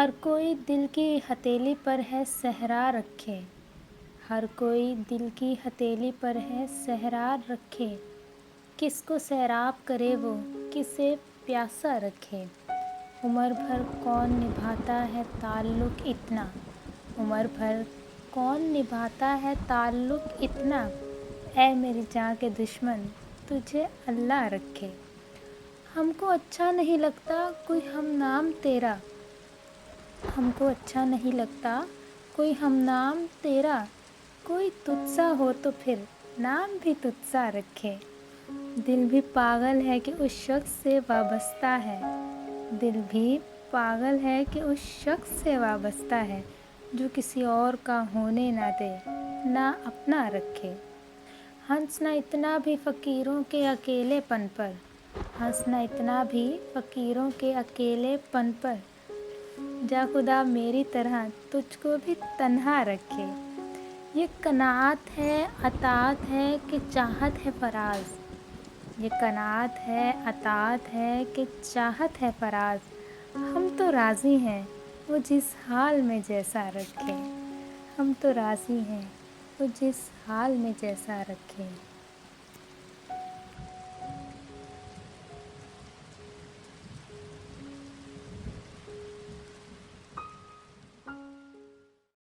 ہر کوئی دل کی ہتھیلی پر ہے صحرا رکھے، ہر کوئی دل کی ہتھیلی پر ہے صحرا رکھے، کس کو سیراب کرے وہ کسے پیاسا رکھے۔ عمر بھر کون نبھاتا ہے تعلق اتنا، عمر بھر کون نبھاتا ہے تعلق اتنا، اے میری جاں کے دشمن تجھے اللہ رکھے۔ ہم کو اچھا نہیں لگتا کوئی ہم نام تیرا، ہم کو اچھا نہیں لگتا کوئی ہم نام تیرا، کوئی تجھ سا ہو تو پھر نام بھی تجھ سا رکھے۔ دل بھی پاگل ہے کہ اس شخص سے وابستہ ہے، دل بھی پاگل ہے کہ اس شخص سے وابستہ ہے، جو کسی اور کا ہونے نہ دے نہ اپنا رکھے۔ ہنسنا اتنا بھی فقیروں کے اکیلے پن پر، ہنسنا اتنا بھی فقیروں کے اکیلے پن پر، جا خدا میری طرح تجھ کو بھی تنہا رکھے۔ یہ قناعت ہے اطاعت ہے کہ چاہت ہے فراز، یہ قناعت ہے اطاعت ہے کہ چاہت ہے فراز، ہم تو راضی ہیں وہ جس حال میں جیسا رکھے، ہم تو راضی ہیں وہ جس حال میں جیسا رکھے۔